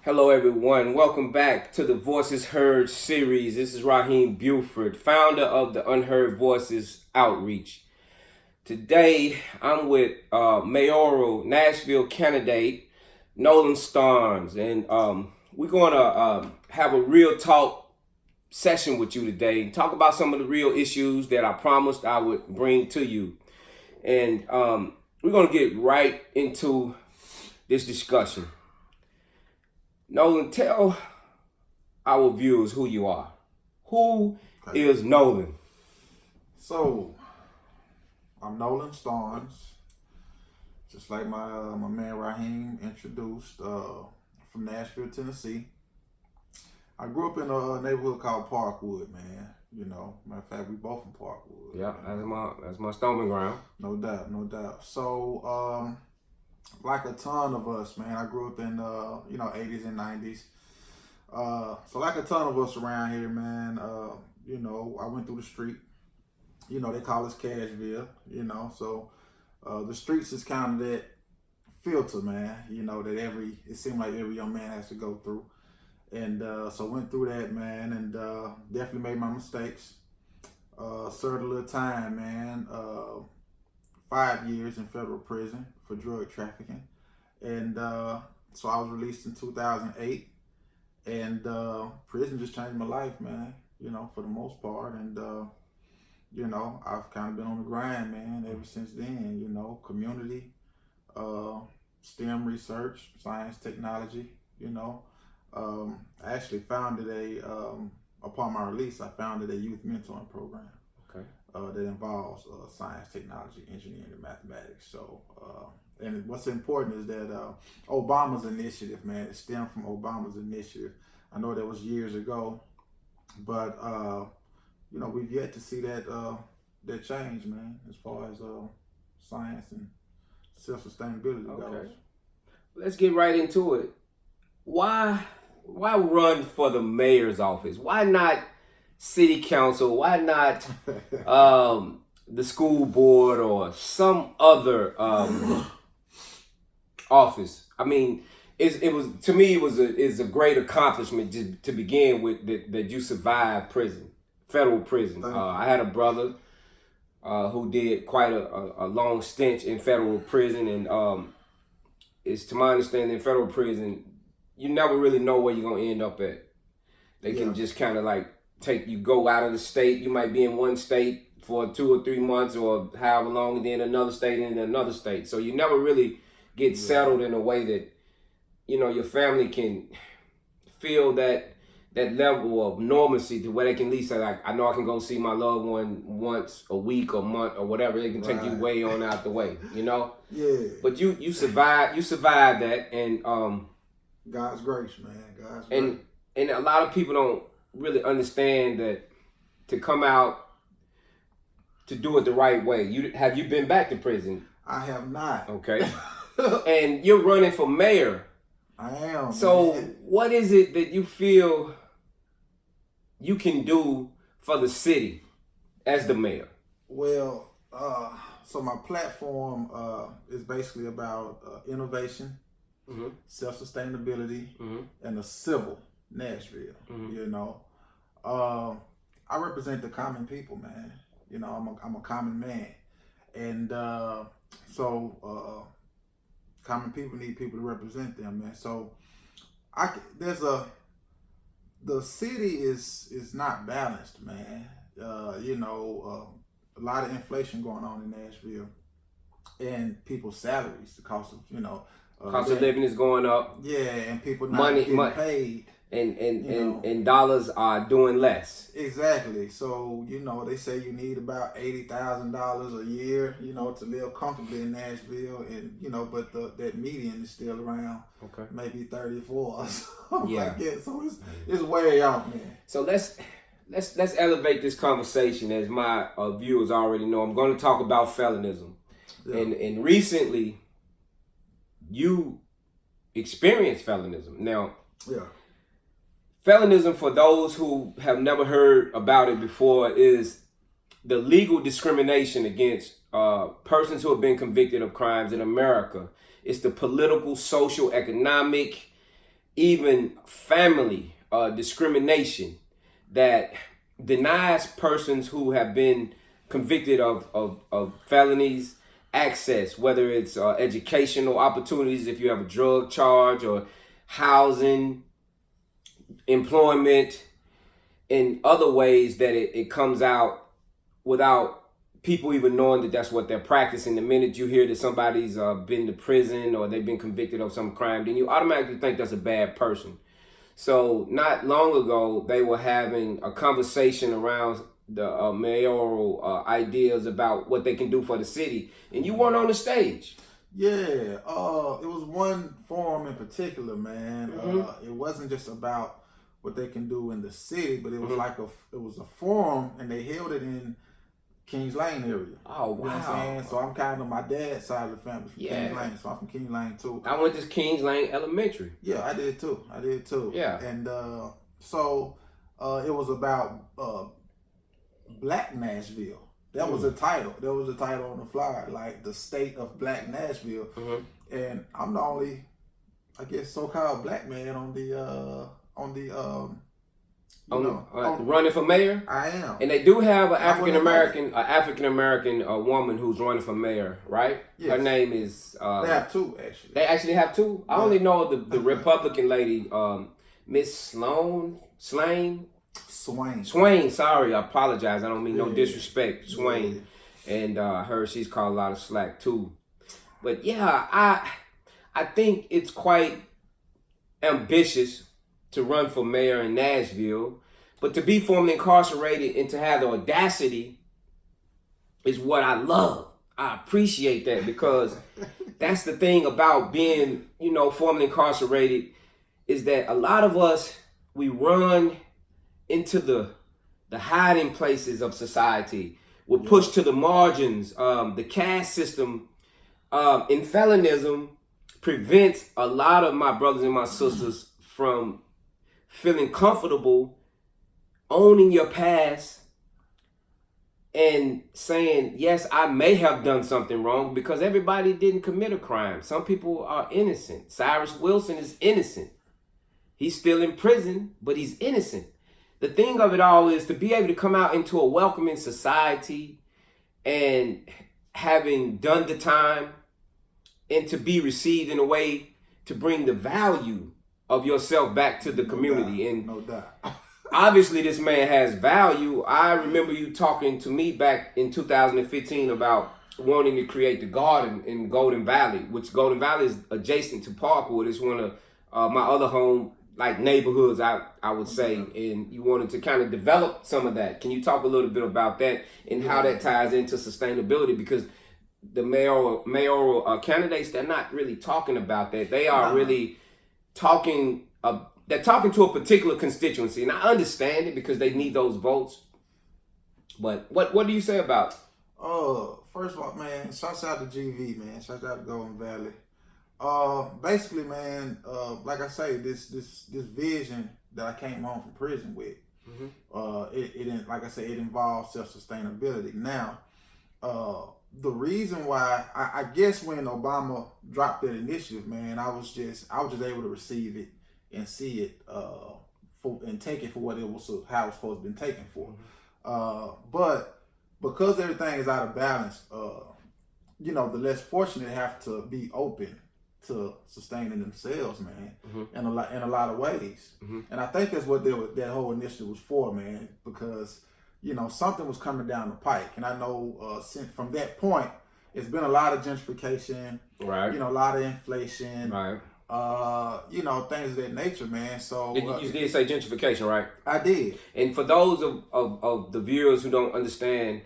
Hello, everyone. Welcome back to the Voices Heard series. This is Raheem Buford, founder of the Unheard Voices Outreach. Today, I'm with mayoral Nashville candidate Nolan Starnes, and we're going to have a real talk session with you today and talk about some of the real issues that I promised I would bring to you. And we're going to get right into this discussion. Nolan, tell our viewers who you are. Who is Nolan? So, I'm Nolan Starnes, just like my man Raheem introduced, from Nashville, Tennessee. I grew up in a neighborhood called Parkwood, man. You know, matter of fact, we both from Parkwood. Yeah, that's my stomping ground. No doubt. So, like a ton of us, man, I grew up in 80s and 90s. So like a ton of us around here, man, I went through the street. You know, they call us Cashville, so the streets is kind of that filter, man, that it seemed like every young man has to go through. And so went through that, man, and definitely made my mistakes. Served a little time, man. 5 years in federal prison for drug trafficking. And so I was released in 2008. And prison just changed my life, man, for the most part. And, I've kind of been on the grind, man, ever since then, community, STEM research, science, technology, I actually founded upon my release, I founded a youth mentoring program. Okay. That involves science, technology, engineering, and mathematics. So, and what's important is that Obama's initiative, man, it stemmed from Obama's initiative. I know that was years ago, but we've yet to see that change, man, as far as science and self-sustainability goes. Let's get right into it. Why run for the mayor's office? Why not city council? Why not the school board or some other office? I mean, it was a great accomplishment just to begin with that you survived federal prison. I had a brother who did quite a long stint in federal prison, and it's to my understanding in federal prison you never really know where you're gonna end up at. They can just kind of like go out of the state. You might be in one state for 2 or 3 months or however long, and then another state and then another state. So you never really get settled in a way that, your family can feel that level of normalcy to where they can at least say, like, I know I can go see my loved one once a week or month or whatever. They can take you way on out the way, Yeah. But you survived that, and God's grace, man. God's grace. And a lot of people don't really understand that to come out to do it the right way. Have you been back to prison? I have not. Okay. And you're running for mayor. I am. So man. What is it that you feel you can do for the city as the mayor? Well, so my platform is basically about innovation, self-sustainability, and a civil Nashville. I represent the common people, man. I'm a common man, and common people need people to represent them, man. So the city is not balanced, man. A lot of inflation going on in Nashville, and people's salaries, the cost of cost of living is going up. Yeah, and people not getting paid. And dollars are doing less. Exactly. So, they say you need about $80,000 a year, to live comfortably in Nashville, and but that median is still around maybe 34 or something like that. So it's way off, man. So let's elevate this conversation. As my viewers already know, I'm going to talk about felonism. Yeah. And recently you experienced felonism. Now, felonism, for those who have never heard about it before, is the legal discrimination against persons who have been convicted of crimes in America. It's the political, social, economic, even family discrimination that denies persons who have been convicted of felonies access, whether it's educational opportunities if you have a drug charge, or housing, employment, in other ways that it comes out without people even knowing that that's what they're practicing. The minute you hear that somebody's been to prison or they've been convicted of some crime, then you automatically think that's a bad person. So not long ago, they were having a conversation around the mayoral ideas about what they can do for the city, and you weren't on the stage. Yeah, it was one forum in particular, man. It wasn't just about what they can do in the city, but it was like it was a forum, and they held it in Kings Lane area. Oh, wow. You know what I'm saying? So I'm kind of my dad's side of the family from Kings Lane, so I'm from Kings Lane too. I went to Kings Lane Elementary. Yeah, I did too. Yeah. And so it was about Black Nashville. That was a title. That was a title on the flyer, like the state of Black Nashville. And I'm the only, I guess, so-called black man on the running for mayor. I am. And they do have an African American woman who's running for mayor, right? Yes. Her name is. They have two actually. They actually have two. I only know the Republican lady, Miss Swain. Sorry, I apologize. I don't mean no disrespect, Swain. And she's called a lot of slack too. But yeah, I think it's quite ambitious to run for mayor in Nashville, but to be formerly incarcerated and to have the audacity is what I love. I appreciate that, because that's the thing about being, formerly incarcerated, is that a lot of us, we run into the hiding places of society. We're pushed to the margins. The caste system in felonism prevents a lot of my brothers and my sisters from feeling comfortable owning your past and saying, yes, I may have done something wrong, because everybody didn't commit a crime. Some people are innocent. Cyrus Wilson is innocent. He's still in prison, but he's innocent. The thing of it all is to be able to come out into a welcoming society and having done the time, and to be received in a way to bring the value of yourself back to the community. No doubt. Obviously this man has value. I remember you talking to me back in 2015 about wanting to create the garden in Golden Valley, which Golden Valley is adjacent to Parkwood. It's one of my other home neighborhoods, I would say, and you wanted to kind of develop some of that. Can you talk a little bit about that and how that ties into sustainability? Because the mayoral candidates, they're not really talking about that. They are really talking. They're talking to a particular constituency, and I understand it because they need those votes. But what do you say about it? First of all, man, shouts out to GV, man. Shouts out to Golden Valley. Basically, man, like I say, this vision that I came home from prison with, it like I say, it involves self-sustainability. Now, the reason why I guess when Obama dropped that initiative, man, I was just able to receive it and see it, and take it for what it was, how it was supposed to be taken for. But because everything is out of balance, the less fortunate have to be open to sustaining themselves, man, in a lot of ways. And I think that's what that whole initiative was for, man, because something was coming down the pike, and I know since from that point, it's been a lot of gentrification, right? A lot of inflation, right? Things of that nature, man. So you did say gentrification, right? I did. And for those of the viewers who don't understand,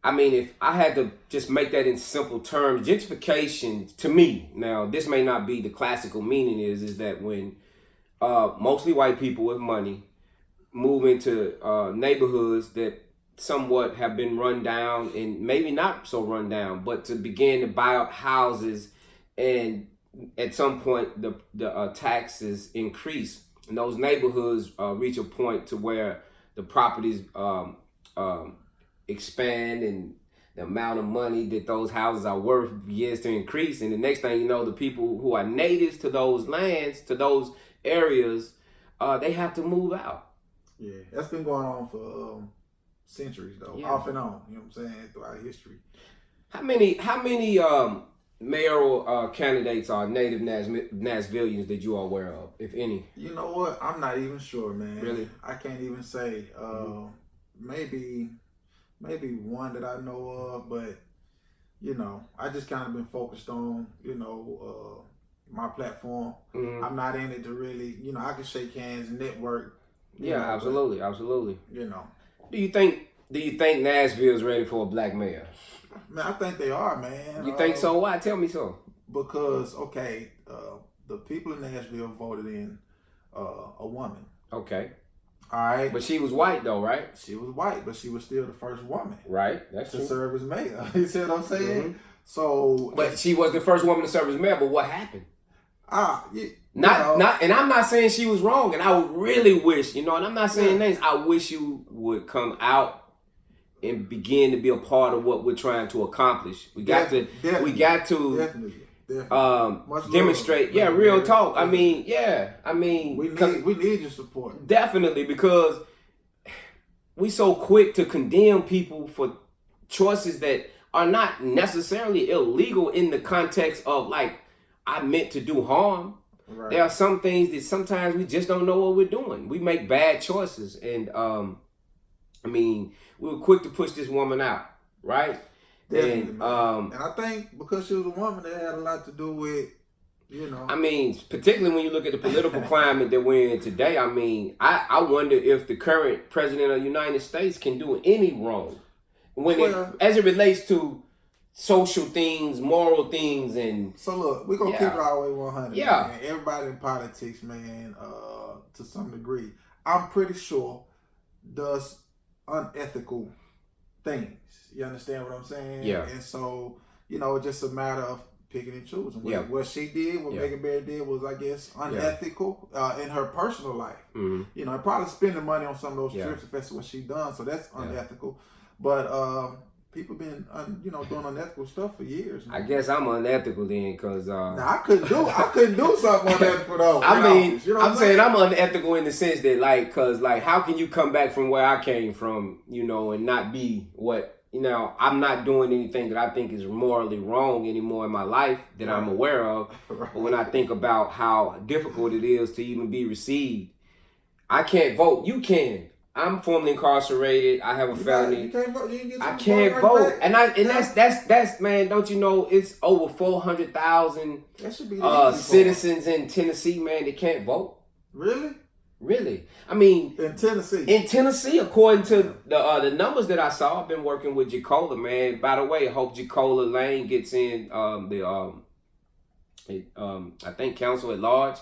I mean, if I had to just make that in simple terms, gentrification, to me, now this may not be the classical meaning, is that when mostly white people with money move into neighborhoods that somewhat have been run down, and maybe not so run down, but to begin to buy up houses, and at some point the taxes increase, and those neighborhoods reach a point to where the properties expand, and the amount of money that those houses are worth begins to increase. And the next thing you know, the people who are natives to those lands, to those areas, they have to move out. Yeah, that's been going on for centuries though, off and on. You know what I'm saying, throughout history. How many mayoral candidates are native Nashvillians that you are aware of, if any? You know what? I'm not even sure, man. Really? I can't even say. Maybe one that I know of, but you know, I just kind of been focused on, you know, my platform. I'm not in it to really, you know, I can shake hands and network. Yeah, know, absolutely. You know. Do you think Nashville's ready for a black mayor? Man, I think they are, man. You think so? Why? Tell me so. Because, okay, the people in Nashville voted in a woman. Okay. All right. But she was white, though, right? She was white, but she was still the first woman. Right. That's true. To serve as mayor. You see what I'm saying? So. But she was the first woman to serve as mayor, but what happened? And I'm not saying she was wrong, and I would really wish, you know, and I'm not saying names, I wish you would come out and begin to be a part of what we're trying to accomplish. We got to demonstrate. Yeah, real talk. I mean, we need your support. Definitely, because we so quick to condemn people for choices that are not necessarily illegal in the context of like, I meant to do harm. Right. There are some things that sometimes we just don't know what we're doing. We make bad choices, and I mean, we were quick to push this woman out, right? Definitely, and I think because she was a woman, that had a lot to do with, you know. I mean, particularly when you look at the political climate that we're in today. I mean, I wonder if the current president of the United States can do any wrong as it relates to social things, moral things, and so look, we're gonna keep it all the way 100. Yeah, man. Everybody in politics, man, to some degree, I'm pretty sure does unethical things. You understand what I'm saying? Yeah. And so, you know, it's just a matter of picking and choosing. What she did, what Megan Barrett did was, I guess, unethical in her personal life. Mm-hmm. You know, and probably spending money on some of those trips if that's what she done. So that's unethical. But people been, you know, doing unethical stuff for years. Man. I guess I'm unethical then, cause I couldn't do something unethical though. I mean, office, you know I'm saying I'm unethical in the sense that, like, cause like, how can you come back from where I came from, you know, and not be what, you know, I'm not doing anything that I think is morally wrong anymore in my life that I'm aware of. But when I think about how difficult it is to even be received, I can't vote. You can. I'm formerly incarcerated. I have a felony. You can't vote. I can't vote, and that's man. Don't you know it's over 400,000 citizens in Tennessee, man, that can't vote. Really. I mean, in Tennessee, according to the numbers that I saw, I've been working with Jacola, man. By the way, I hope Jacola Lane gets in I think council at large.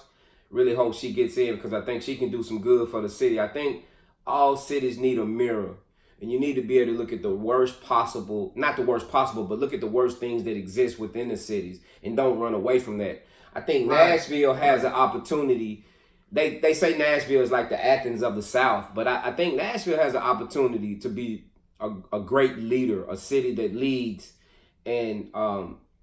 Really hope she gets in because I think she can do some good for the city. I think all cities need a mirror, and you need to be able to look at the worst possible, not the worst possible, but look at the worst things that exist within the cities and don't run away from that. I think Nashville has an opportunity. They say Nashville is like the Athens of the South, but I think Nashville has an opportunity to be a great leader, a city that leads and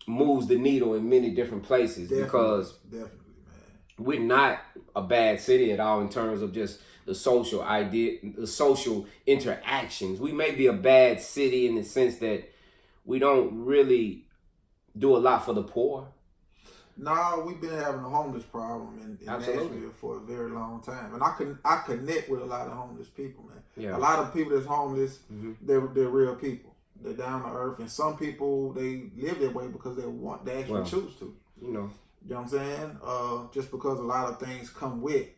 moves the needle in many different places. Because definitely, man, we're not a bad city at all in terms of just the social idea, the social interactions. We may be a bad city in the sense that we don't really do a lot for the poor. No, we've been having a homeless problem in Nashville for a very long time, and I connect with a lot of homeless people, man. Yeah. A lot of people that's homeless, they're real people. They're down to earth, and some people they live that way because they actually choose to. You know what I'm saying? Just because a lot of things come with,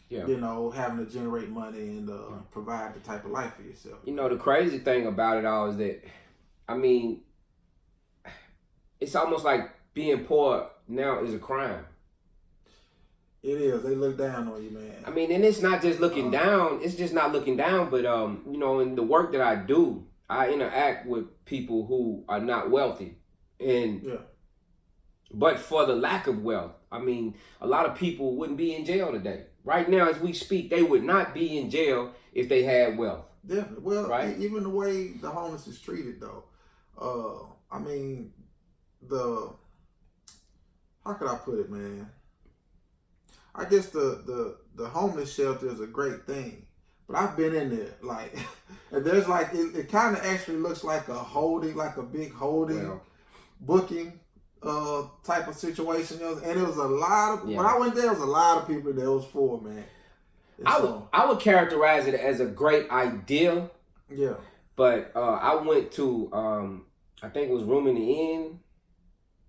you know, having to generate money and provide the type of life for yourself. You know, the crazy thing about it all is that, I mean, it's almost like being poor now is a crime. It is. They look down on you, man. I mean, and it's not just looking down. It's just not looking down, but you know, in the work that I do, I interact with people who are not wealthy, and but for the lack of wealth, I mean, a lot of people wouldn't be in jail today. Right now, as we speak, they would not be in jail if they had wealth. Definitely. Well, even the way the homeless is treated, though. I mean, how could I put it, man? I guess the homeless shelter is a great thing, but I've been in there, like, and there's like it kind of actually looks like like a big holding booking type of situation, and it was a lot of when I went there, it was a lot of people that was for, man. I would characterize it as a great idea. Yeah. But I went to I think it was Room in the Inn.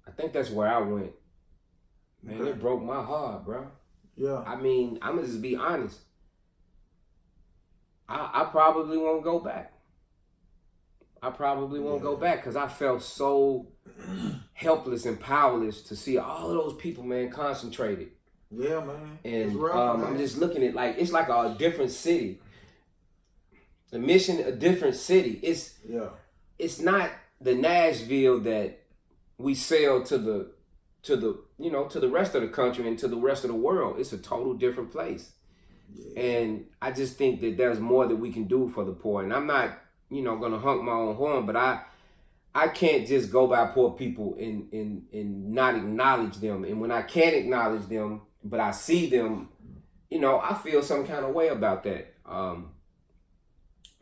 I think that's where I went. Man, it broke my heart, bro. Yeah. I mean, I'm gonna just be honest. I probably won't go back. I probably won't go back because I felt so helpless and powerless to see all of those people, man, concentrated. Yeah, man. And rough, man. I'm just looking at it's like a different city. The Mission, a different city. It's not the Nashville that we sell to the rest of the country and to the rest of the world. It's a total different place. Yeah. And I just think that there's more that we can do for the poor. And I'm not, gonna honk my own horn, but I can't just go by poor people and not acknowledge them. And when I can't acknowledge them, but I see them, I feel some kind of way about that. I'm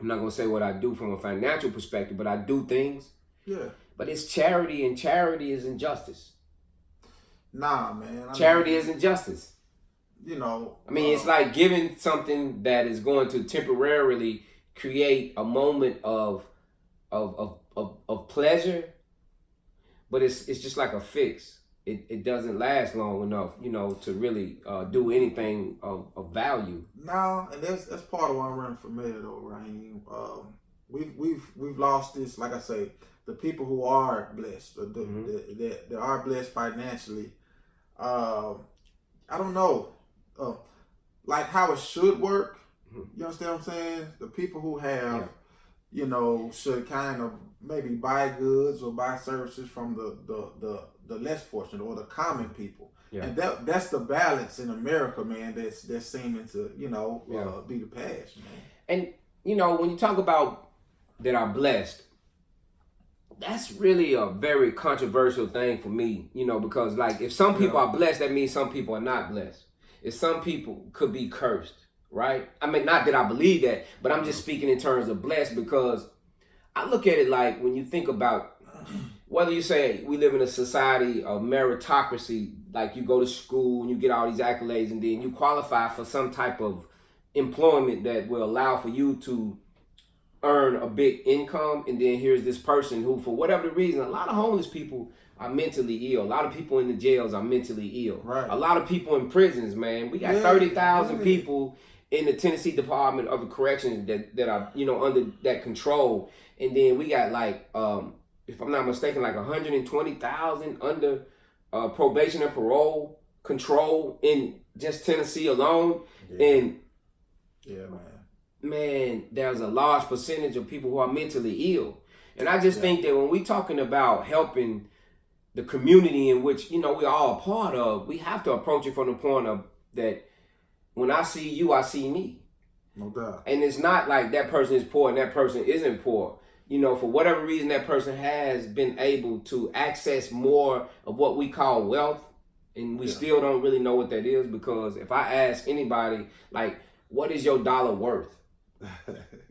not gonna say what I do from a financial perspective, but I do things. Yeah. But it's charity, and charity is injustice. Nah, man. Charity is injustice. It's like giving something that is going to temporarily create a moment of pleasure, but it's just like a fix. It doesn't last long enough, to really do anything of value. No, and that's part of why I'm running for mayor, though, Raheem. We've lost this, like I say, the people who are blessed, that are blessed financially. I don't know, like how it should work. You understand what I'm saying? The people who have, should kind of maybe buy goods or buy services from the less fortunate or the common people. Yeah. And that's the balance in America, man, that's seeming to, be the past, man. And, when you talk about that are blessed, that's really a very controversial thing for me, because like if some people are blessed, that means some people are not blessed. If some people could be cursed, right? I mean, not that I believe that, but I'm just speaking in terms of blessed because I look at it like when you think about whether you say we live in a society of meritocracy, like you go to school and you get all these accolades and then you qualify for some type of employment that will allow for you to earn a big income, and then here's this person who, for whatever the reason, a lot of homeless people are mentally ill. A lot of people in the jails are mentally ill. Right. A lot of people in prisons, man. We got 30,000 people in the Tennessee Department of Corrections that are, under that control. And then we got like, if I'm not mistaken, like 120,000 under probation and parole control in just Tennessee alone. Yeah. And man, there's a large percentage of people who are mentally ill. And I just think that when we're talking about helping the community in which, we're all a part of, we have to approach it from the point of that when I see you, I see me. No doubt. And it's not like that person is poor and that person isn't poor. For whatever reason, that person has been able to access more of what we call wealth. And we still don't really know what that is, because if I ask anybody, like, what is your dollar worth?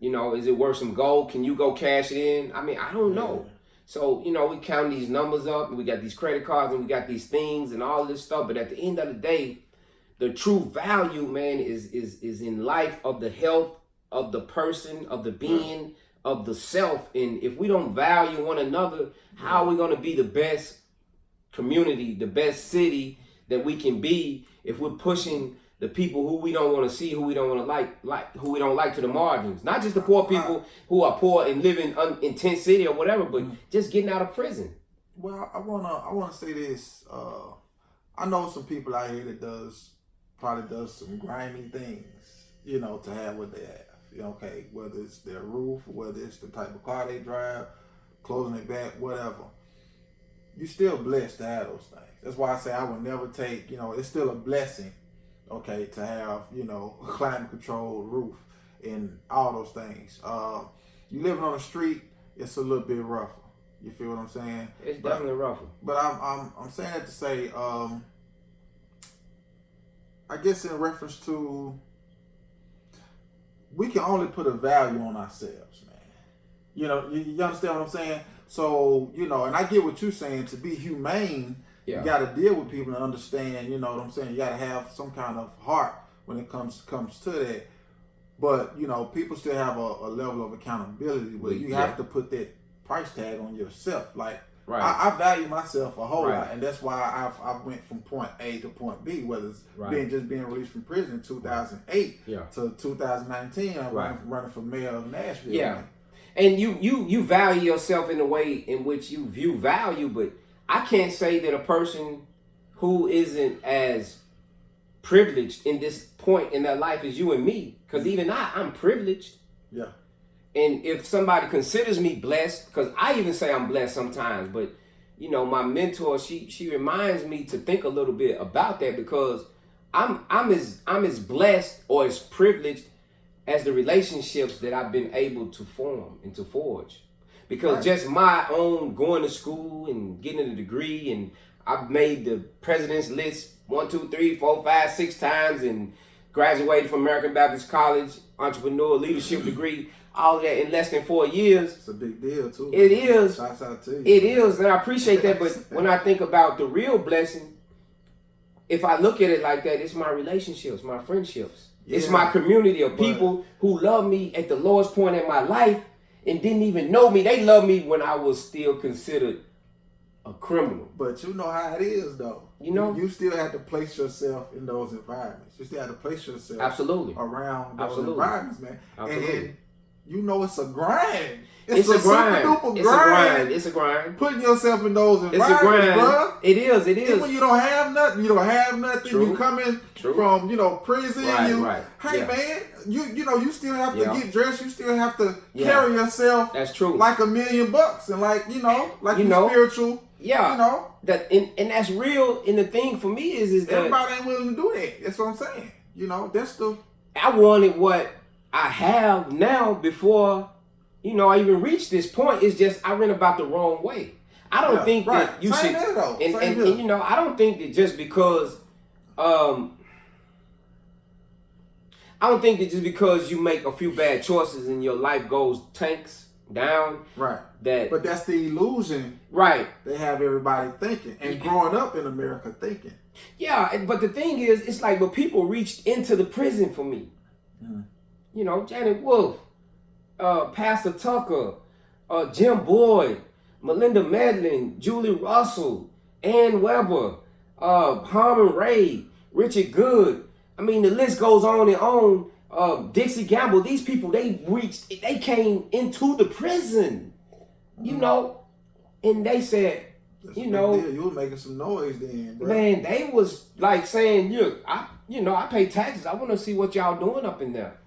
Is it worth some gold? Can you go cash it in? I mean, I don't know. So, we count these numbers up and we got these credit cards and we got these things and all this stuff. But at the end of the day, the true value, man, is in life, of the health of the person, of the being, of the self. And if we don't value one another, how are we going to be the best community, the best city that we can be if we're pushing the people who we don't want to see, who we don't want to who we don't like, to the margins? Not just the poor people who are poor and living in tent city or whatever, but just getting out of prison. Well, I wanna say this. I know some people out here that probably does some grimy things, to have what they have. Okay, whether it's their roof, whether it's the type of car they drive, closing it back, whatever. You're still blessed to have those things. That's why I say I would never take. It's still a blessing. Okay, to have, a climate controlled roof and all those things. You living on the street, it's a little bit rougher. You feel what I'm saying? It's definitely rougher. But I'm saying that to say, I guess in reference to, we can only put a value on ourselves, man. You understand what I'm saying? So, and I get what you're saying. To be humane, you got to deal with people and understand, you know what I'm saying? You got to have some kind of heart when it comes to that. But, people still have a level of accountability where you have to put that price tag on yourself. Like, I value myself a whole lot, and that's why I went from point A to point B, whether it's being released from prison in 2008 to 2019. I'm running for mayor of Nashville. Yeah. Man. And you value yourself in the way in which you view value, but I can't say that a person who isn't as privileged in this point in their life as you and me, because even I'm privileged. Yeah. And if somebody considers me blessed, because I even say I'm blessed sometimes, but my mentor, she reminds me to think a little bit about that, because I'm as blessed or as privileged as the relationships that I've been able to form and to forge. Because just my own going to school and getting a degree, and I've made the president's list 1, 2, 3, 4, 5, 6 times, and graduated from American Baptist College, entrepreneur leadership degree, all of that in less than 4 years. It's a big deal too. It is. Shouts out to you. It is, and I appreciate that. But when I think about the real blessing, if I look at it like that, it's my relationships, my friendships. Yeah. It's my community of people who love me at the lowest point in my life and didn't even know me. They loved me when I was still considered a criminal. But you know how it is, though. You still have to place yourself in those environments. You still have to place yourself around those environments, man. And it's a grind. It's a grind. It's a grind. Putting yourself in those environments, bro. It is. Even when you don't have nothing. True. You come in from, prison. Hey, man, you still have to get dressed. You still have to carry yourself. That's true. Like $1 million, and like you spiritual. Yeah. And that's real. And the thing for me is that everybody ain't willing to do that. That's what I'm saying. That's the. I wanted what I have now before. I even reached this point. It's just I went about the wrong way. I don't think that you should. And I don't think that just because I don't think that just because you make a few bad choices and your life tanks down. Right. But that's the illusion. Right. They have everybody thinking and growing up in America thinking. Yeah, but the thing is, it's like when people reached into the prison for me. Janet Wolf. Pastor Tucker, Jim Boyd, Melinda Medlin, Julie Russell, Ann Weber, Harmon Ray, Richard Good. I mean, the list goes on and on. Dixie Gamble. These people, they came into the prison, and they said, you were making some noise then, bro. Man, they was like saying, look, I pay taxes. I want to see what y'all doing up in there.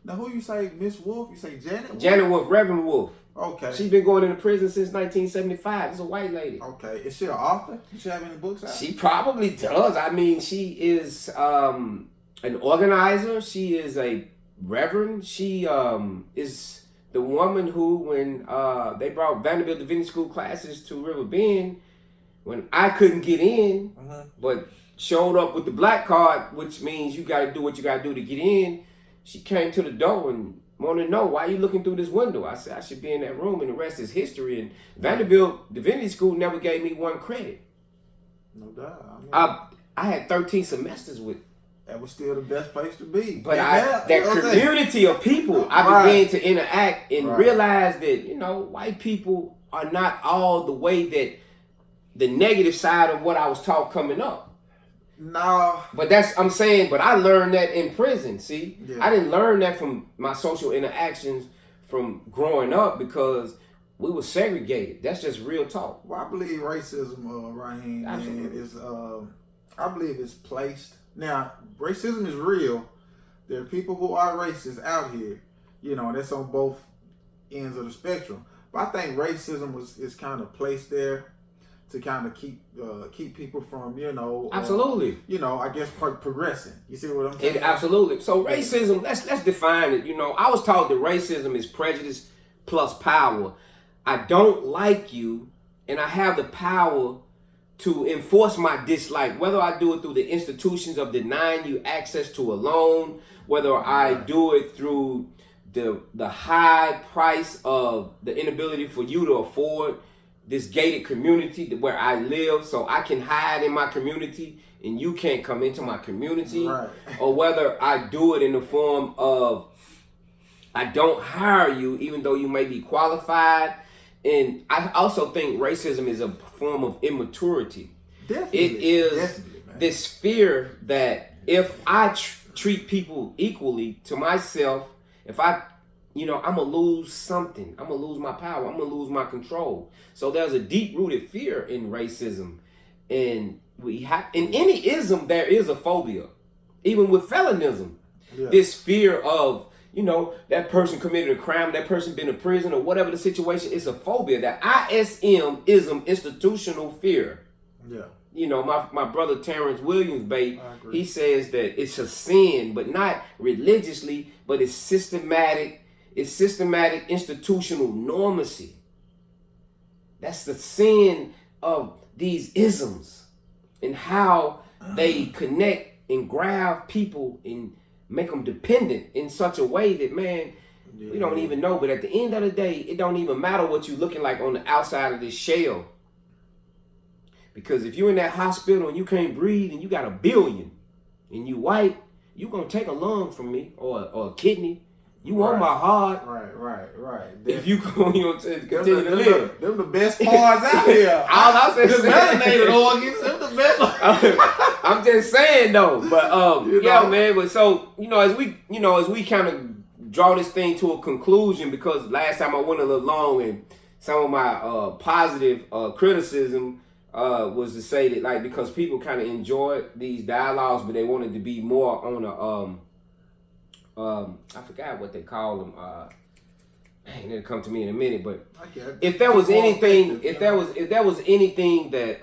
Now, who you say, Miss Wolf? You say Janet Wolf? Janet Wolf, Reverend Wolf. Okay. She's been going into prison since 1975. It's a white lady. Okay. Is she an author? Does she have any books out? She probably does. I mean, she is an organizer. She is a reverend. She is the woman who, when they brought Vanderbilt Divinity School classes to River Bend, when I couldn't get in, but showed up with the black card, which means you got to do what you got to do to get in. She came to the door and wanted to know, why are you looking through this window? I said, I should be in that room, and the rest is history. And Vanderbilt Divinity School never gave me 1 credit. No doubt. I had 13 semesters with. That was still the best place to be. But that community of people, I began to interact and realize that, white people are not all the way that the negative side of what I was taught coming up. No. But I learned that in prison, see? Yeah. I didn't learn that from my social interactions from growing up because we were segregated. That's just real talk. Well, I believe racism, Raheem, is, I believe it's placed. Now, racism is real. There are people who are racist out here, and that's on both ends of the spectrum. But I think racism is kind of placed there to kind of keep people from, absolutely, I guess progressing. You see what I'm saying? Absolutely. So racism, let's define it. I was taught that racism is prejudice plus power. I don't like you, and I have the power to enforce my dislike, whether I do it through the institutions of denying you access to a loan, whether I do it through the high price of the inability for you to afford this gated community where I live, so I can hide in my community and you can't come into my community, or whether I do it in the form of I don't hire you even though you may be qualified. And I also think racism is a form of immaturity. Definitely. It is this fear that if I treat people equally to myself, if I, I'm gonna lose something. I'm gonna lose my power. I'm gonna lose my control. So there's a deep-rooted fear in racism, and in any ism there is a phobia. Even with felonism, this fear of that person committed a crime, that person been in prison, or whatever the situation, it's a phobia. That ISM ism, institutional fear. Yeah. My brother Terrence Williams, he says that it's a sin, but not religiously, but it's systematic. It's systematic institutional normacy. That's the sin of these isms and how they connect and grab people and make them dependent in such a way that, man, we don't even know. But at the end of the day, it don't even matter what you looking like on the outside of this shell. Because if you're in that hospital and you can't breathe and you got $1 billion and you white, you gonna take a lung from me or a kidney. You want my heart. Right. If you continue to live. Them the best parts out here. All I'm saying is melanated organs. Them the best. I'm just saying though. But yeah, man. But so as we kind of draw this thing to a conclusion, because last time I went a little long, and some of my positive criticism was to say that, because people kind of enjoyed these dialogues, but they wanted to be more on a I forgot what they call them. It'll come to me in a minute. But if there was anything, if there was anything that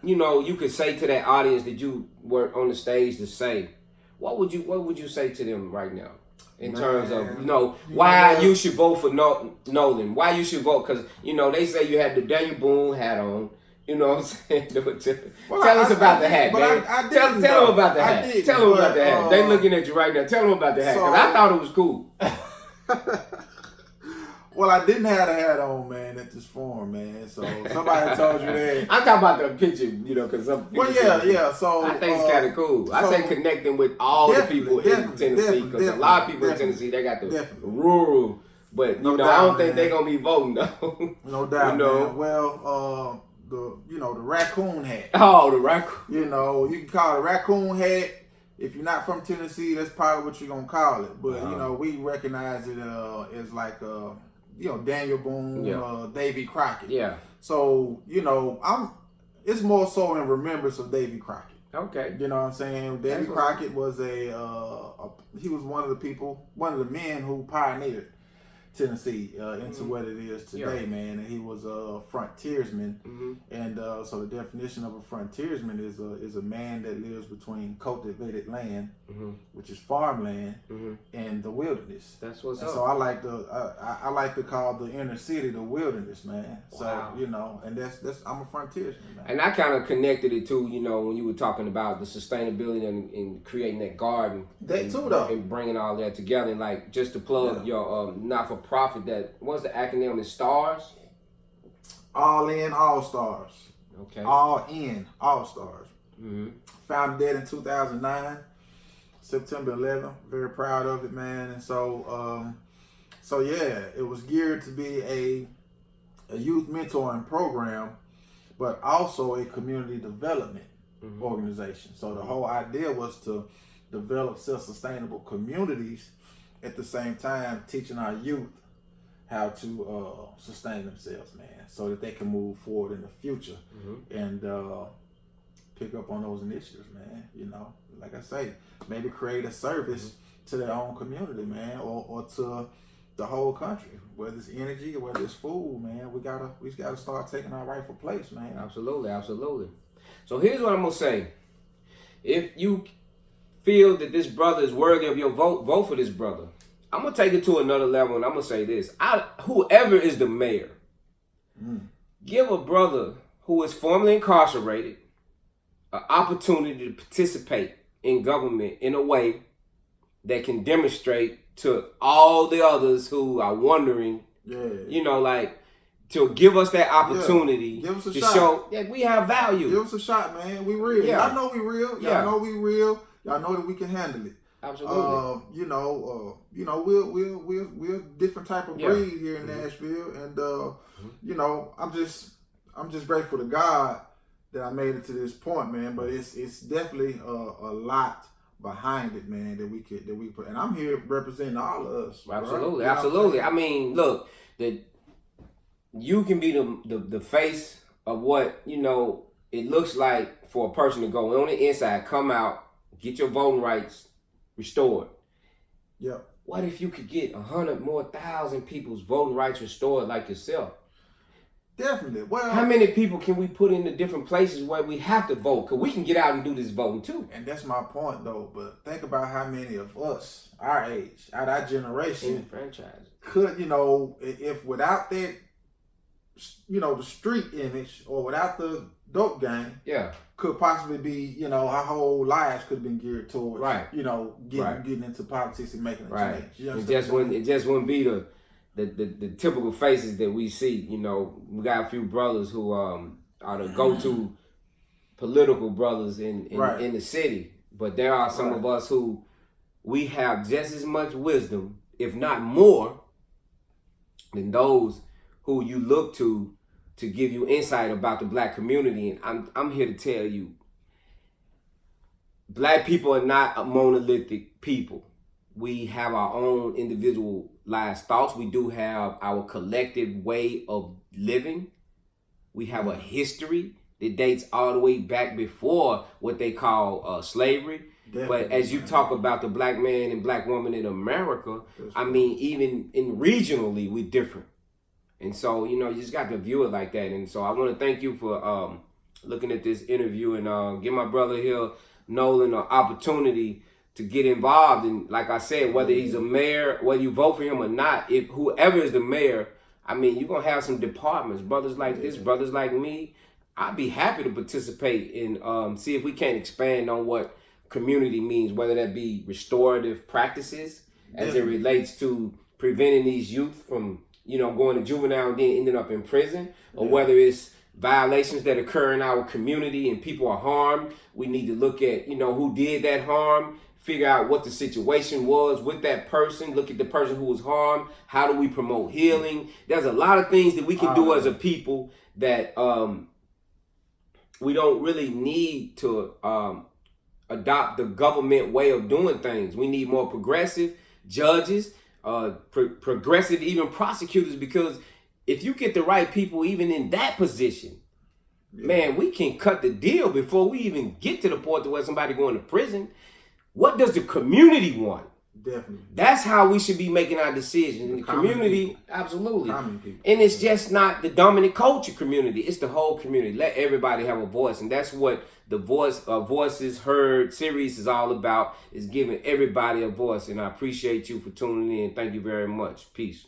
you could say to that audience that you were on the stage to say, what would you say to them right now? In terms of, why you should vote for Nolan, why you should vote, because, they say you had the Daniel Boone hat on, you know what I'm saying? Tell us about the hat, man. Tell them about the hat. Tell them about the hat. They looking at you right now. Tell them about the hat, because I thought it was cool. Well, I didn't have a hat on, man, at this forum, man. So somebody told you that. I'm talking about the picture, because some people. Well, yeah. So I think it's kind of cool. I say connecting with all the people in Tennessee, because a lot of people in Tennessee, they got the rural, but I don't think they're gonna be voting though. No doubt, man. Well, the raccoon hat. Oh, the raccoon. You can call it a raccoon hat. If you're not from Tennessee, that's probably what you're gonna call it. But we recognize it as like Daniel Boone, Davy Crockett. Yeah. So it's more so in remembrance of Davy Crockett. Okay. You know what I'm saying? Davy Crockett was he was one of the men who pioneered Tennessee into what it is today, man. And he was a frontiersman, and so the definition of a frontiersman is a man that lives between cultivated land, which is farmland, and the wilderness. That's what's up. So I like to call the inner city the wilderness, man. Wow. So and that's I'm a frontiersman, man. And I kind of connected it to when you were talking about the sustainability and creating that garden. That too, though, and bringing all that together, and just to plug your not-for-profit, that what's the acronym? Is STARS? All In, All Stars. Okay. All In, All Stars. Founded that in 2009, September 11th. Very proud of it, man. And so yeah, it was geared to be a youth mentoring program, but also a community development organization. So the whole idea was to develop self-sustainable communities, at the same time teaching our youth how to sustain themselves, man, so that they can move forward in the future and pick up on those initiatives, man. Like I say, maybe create a service to their own community, man, or to the whole country, whether it's energy or whether it's food, man. We gotta start taking our rightful place, man. Absolutely. So here's what I'm gonna say: if you feel that this brother is worthy of your vote for this brother. I'm gonna take it to another level, and I'm gonna say this: whoever is the mayor, give a brother who is formerly incarcerated an opportunity to participate in government in a way that can demonstrate to all the others who are wondering, you know, like, to give us that opportunity give us a to shot. Show that we have value. Give us a shot, man. We real. Y'all know we real. Y'all know we real. Y'all know that we can handle it. Absolutely. We're a different type of breed here in Nashville, and I'm just grateful to God that I made it to this point, man. But it's definitely a lot behind it, man, that we put. And I'm here representing all of us. Absolutely, right? Absolutely. I mean, look, that you can be the face of what, you know, it looks like for a person to go on the inside, come out, get your voting rights restored. Yep. What if you could get 100,000 more people's voting rights restored like yourself? Definitely. Well, how many people can we put in the different places where we have to vote? Because we can get out and do this voting too. And that's my point, though. But think about how many of us, our age, our generation, could, you know, if without that, you know, the street image or without the dope game, could possibly be, you know, our whole lives could have been geared towards, you know, getting into politics and making a change. You know, it just wouldn't be the typical faces that we see. You know, we got a few brothers who are the go-to political brothers in the city, but there are some of us who we have just as much wisdom, if not more, than those who you look to give you insight about the black community. And I'm here to tell you, black people are not a monolithic people. We have our own individualized thoughts. We do have our collective way of living. We have a history that dates all the way back before what they call slavery. Definitely. But as you talk about the black man and black woman in America, I mean, even regionally, we're different. And so, you know, you just got to view it like that. And so I want to thank you for looking at this interview and give my brother here, Nolan, an opportunity to get involved. And like I said, whether he's a mayor, whether you vote for him or not, if whoever is the mayor, I mean, you're going to have some departments, brothers like this, brothers like me. I'd be happy to participate and see if we can't expand on what community means, whether that be restorative practices as it relates to preventing these youth from, you know, going to juvenile and then ending up in prison, or whether it's violations that occur in our community and people are harmed. We need to look at, you know, who did that harm, figure out what the situation was with that person, look at the person who was harmed. How do we promote healing? There's a lot of things that we can do as a people that we don't really need to adopt the government way of doing things. We need more progressive judges, progressive even prosecutors, because if you get the right people even in that position, man, we can cut the deal before we even get to the point to where somebody going to prison. What does the community want? Definitely. That's how we should be making our decisions. In the community, people. Absolutely. And it's just not the dominant culture community. It's the whole community. Let everybody have a voice. And that's what the Voices Heard series is all about, is giving everybody a voice. And I appreciate you for tuning in. Thank you very much. Peace.